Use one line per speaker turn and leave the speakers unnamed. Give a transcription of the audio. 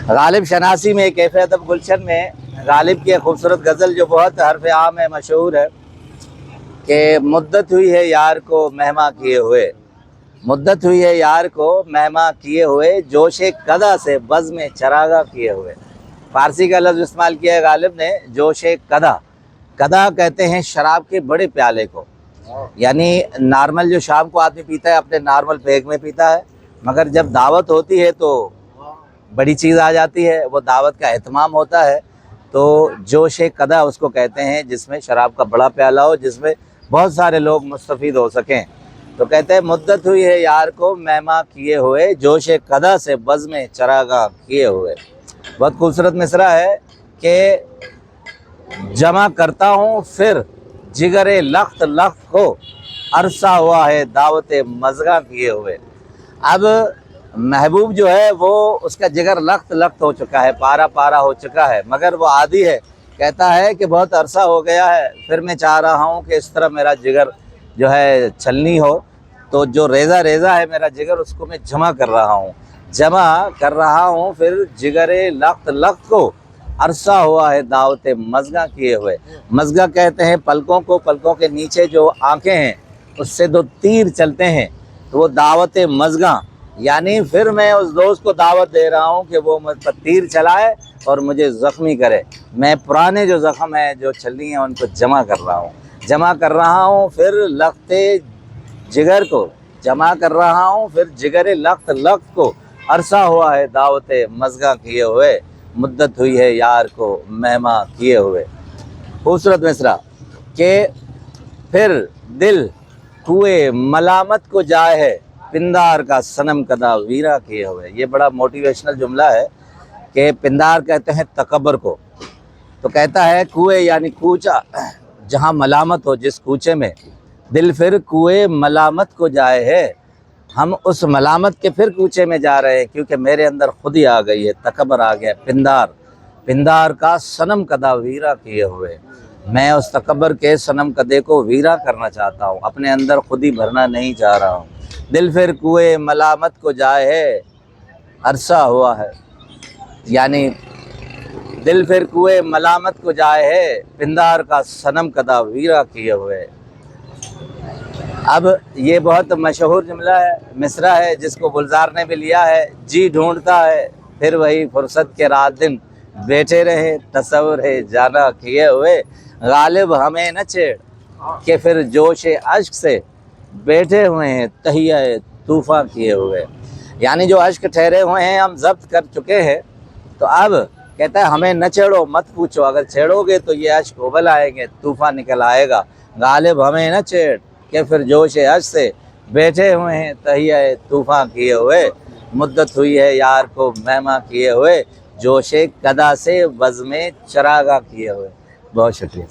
غالب شناسی میں کیف ادب گلشن میں غالب کی ایک خوبصورت غزل جو بہت حرف عام ہے، مشہور ہے کہ مدت ہوئی ہے یار کو مہما کیے ہوئے، مدت ہوئی ہے یار کو مہما کیے ہوئے، جوش قدا سے بزم چراغاں کیے ہوئے۔ فارسی کا لفظ استعمال کیا ہے غالب نے، جوش قدا۔ قدا کہتے ہیں شراب کے بڑے پیالے کو، یعنی نارمل جو شام کو آدمی پیتا ہے اپنے نارمل پیگ میں پیتا ہے، مگر جب دعوت ہوتی ہے تو بڑی چیز آ جاتی ہے، وہ دعوت کا اہتمام ہوتا ہے، تو جوش قدا اس کو کہتے ہیں، جس میں شراب کا بڑا پیالہ ہو، جس میں بہت سارے لوگ مستفید ہو سکیں۔ تو کہتے ہیں مدت ہوئی ہے یار کو مہما کیے ہوئے، جوش قدا سے بزم چراغاں کیے ہوئے۔ بہت خوبصورت مصرع ہے کہ جمع کرتا ہوں پھر جگر لخت لخت کو، عرصہ ہوا ہے دعوت مضغاں کیے ہوئے۔ اب محبوب جو ہے وہ اس کا جگر لخت لخت ہو چکا ہے، پارا پارا ہو چکا ہے، مگر وہ عادی ہے، کہتا ہے کہ بہت عرصہ ہو گیا ہے، پھر میں چاہ رہا ہوں کہ اس طرح میرا جگر جو ہے چھلنی ہو، تو جو ریزہ ریزہ ہے میرا جگر اس کو میں جمع کر رہا ہوں، جمع کر رہا ہوں پھر جگر لخت لخت کو، عرصہ ہوا ہے دعوت مضغاں کیے ہوئے۔ مضغاں کہتے ہیں پلکوں کو، پلکوں کے نیچے جو آنکھیں ہیں اس سے دو تیر چلتے ہیں، تو وہ دعوت مضغاں، یعنی پھر میں اس دوست کو دعوت دے رہا ہوں کہ وہ مجھ پر تیر چلائے اور مجھے زخمی کرے، میں پرانے جو زخم ہیں جو چھلنی ہیں ان کو جمع کر رہا ہوں، جمع کر رہا ہوں پھر لخت جگر کو، جمع کر رہا ہوں پھر جگر لخت لخت کو، عرصہ ہوا ہے دعوت مضغاں کیے ہوئے، مدت ہوئی ہے یار کو مہما کیے ہوئے۔ خوبصورت مصرع کہ پھر دل کوئے ملامت کو جائے ہے، پندار کا صنم کدا ویرا کیے ہوئے۔ یہ بڑا موٹیویشنل جملہ ہے کہ پندار کہتے ہیں تکبر کو، تو کہتا ہے کوئے یعنی کوچہ جہاں ملامت ہو، جس کوچے میں، دل پھر کوئے ملامت کو جائے ہے، ہم اس ملامت کے پھر کوچے میں جا رہے ہیں کیونکہ میرے اندر خود ہی آ گئی ہے، تکبر آ گیا، پندار کا صنم کدا ویرا کیے ہوئے، میں اس تکبر کے صنم کدے کو ویرا کرنا چاہتا ہوں، اپنے اندر خود ہی بھرنا نہیں چاہ رہا ہوں۔ دل پھر کوئے ملامت کو جائے ہے، عرصہ ہوا ہے، یعنی دل پھر کوئے ملامت کو جائے ہے، پندار کا صنم کدا ویرا کیے ہوئے۔ اب یہ بہت مشہور جملہ ہے، مصرع ہے، جس کو گلزار نے بھی لیا ہے، جی ڈھونڈتا ہے پھر وہی فرصت کے رات دن، بیٹھے رہے تصور ہے جانا کیے ہوئے، غالب ہمیں نہ چھیڑ کہ پھر جوش اشک سے، بیٹھے ہوئے ہیں تہیہ طوفاں کیے ہوئے، یعنی جو اشک ٹھہرے ہوئے ہیں ہم ضبط کر چکے ہیں، تو اب کہتا ہے ہمیں نہ چھیڑو، مت پوچھو، اگر چھیڑو گے تو یہ اشک ابل آئیں گے، طوفان نکل آئے گا، غالب ہمیں نہ چھیڑ کہ پھر جوش اشک سے، بیٹھے ہوئے ہیں تہیہ طوفاں کیے ہوئے، مدت ہوئی ہے یار کو مہما کیے ہوئے، جوش قدا سے بزم چراغاں کیے ہوئے۔ بہت شکریہ۔